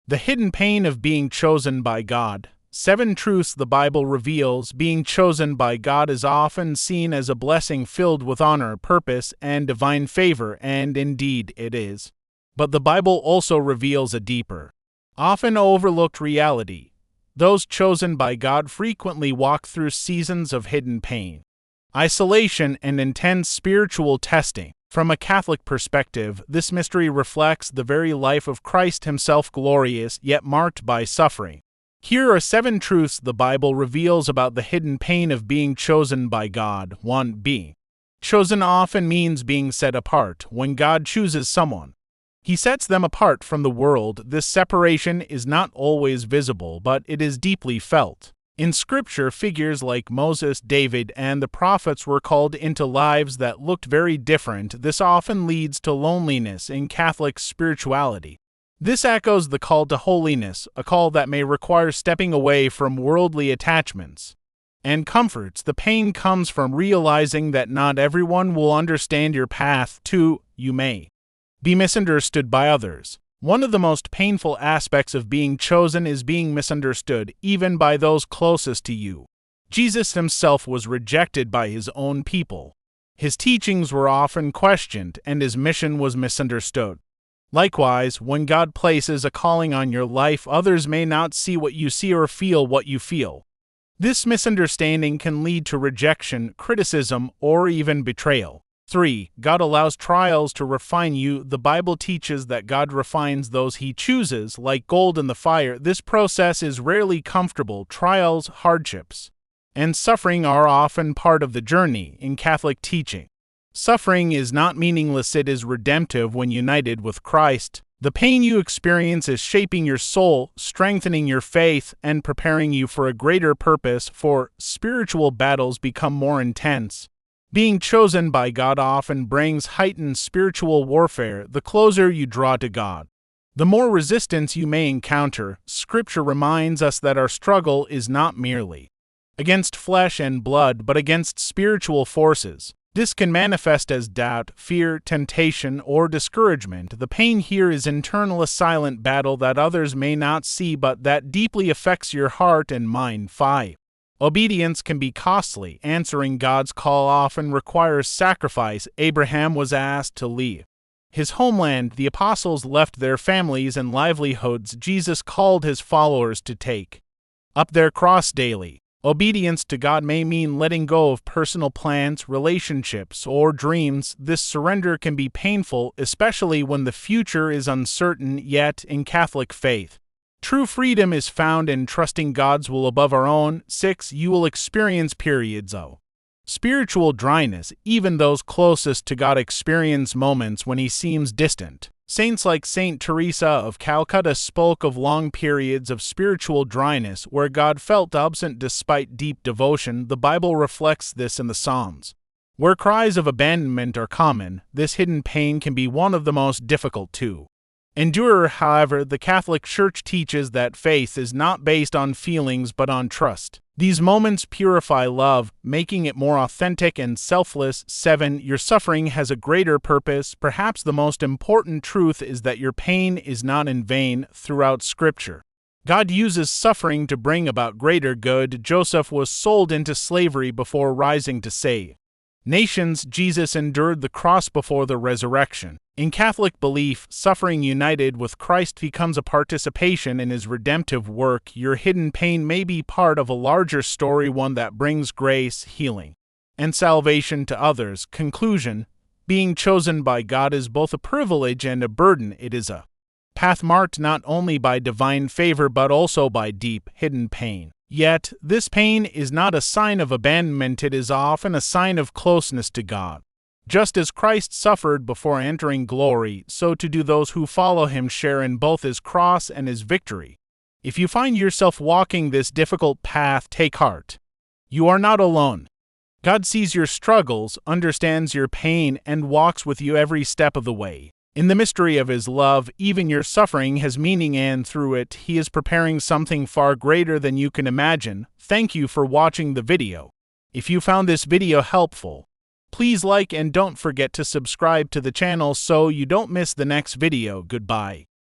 The hidden pain of being chosen by God. 7 truths the Bible reveals. Being chosen by God is often seen as a blessing filled with honor, purpose, and divine favor, and indeed it is. But the Bible also reveals a deeper, often overlooked reality. Those chosen by God frequently walk through seasons of hidden pain, isolation, and intense spiritual testing. From a Catholic perspective, this mystery reflects the very life of Christ himself, glorious yet marked by suffering. Here are 7 truths the Bible reveals about the hidden pain of being chosen by God. 1. Being chosen often means being set apart. When God chooses someone, He sets them apart from the world. This separation is not always visible, but it is deeply felt. In Scripture, figures like Moses, David, and the prophets were called into lives that looked very different. This often leads to loneliness in Catholic spirituality. This echoes the call to holiness, a call that may require stepping away from worldly attachments and comforts. The pain comes from realizing that not everyone will understand your path. 2. You may be misunderstood by others. One of the most painful aspects of being chosen is being misunderstood, even by those closest to you. Jesus himself was rejected by his own people. His teachings were often questioned, and his mission was misunderstood. Likewise, when God places a calling on your life, others may not see what you see or feel what you feel. This misunderstanding can lead to rejection, criticism, or even betrayal. 3. God allows trials to refine you. The Bible teaches that God refines those He chooses, like gold in the fire. This process is rarely comfortable. Trials, hardships, and suffering are often part of the journey. In Catholic teaching, suffering is not meaningless, it is redemptive when united with Christ. The pain you experience is shaping your soul, strengthening your faith, and preparing you for a greater purpose. 4. Spiritual battles become more intense. Being chosen by God often brings heightened spiritual warfare. The closer you draw to God, the more resistance you may encounter. Scripture reminds us that our struggle is not merely against flesh and blood, but against spiritual forces. This can manifest as doubt, fear, temptation, or discouragement. The pain here is internal, a silent battle that others may not see, but that deeply affects your heart and mind. 5. Obedience can be costly. Answering God's call often requires sacrifice. Abraham was asked to leave his homeland. The apostles left their families and livelihoods. Jesus called his followers to take up their cross daily. Obedience to God may mean letting go of personal plans, relationships, or dreams. This surrender can be painful, especially when the future is uncertain. Yet, in Catholic faith, true freedom is found in trusting God's will above our own. 6. You will experience periods of spiritual dryness. Even those closest to God experience moments when He seems distant. Saints like Saint Teresa of Calcutta spoke of long periods of spiritual dryness where God felt absent despite deep devotion. The Bible reflects this in the Psalms, where cries of abandonment are common. This hidden pain can be one of the most difficult to endure. However, the Catholic Church teaches that faith is not based on feelings but on trust. These moments purify love, making it more authentic and selfless. 7. Your suffering has a greater purpose. Perhaps the most important truth is that your pain is not in vain. Throughout Scripture, God uses suffering to bring about greater good. Joseph was sold into slavery before rising to save nations. Jesus endured the cross before the resurrection. In Catholic belief, suffering united with Christ becomes a participation in His redemptive work. Your hidden pain may be part of a larger story, one that brings grace, healing, and salvation to others. Conclusion: being chosen by God is both a privilege and a burden. It is a path marked not only by divine favor but also by deep, hidden pain. Yet, this pain is not a sign of abandonment, it is often a sign of closeness to God. Just as Christ suffered before entering glory, so too do those who follow Him share in both His cross and His victory. If you find yourself walking this difficult path, take heart. You are not alone. God sees your struggles, understands your pain, and walks with you every step of the way. In the mystery of His love, even your suffering has meaning, and through it, He is preparing something far greater than you can imagine. Thank you for watching the video. If you found this video helpful, please like and don't forget to subscribe to the channel so you don't miss the next video. Goodbye.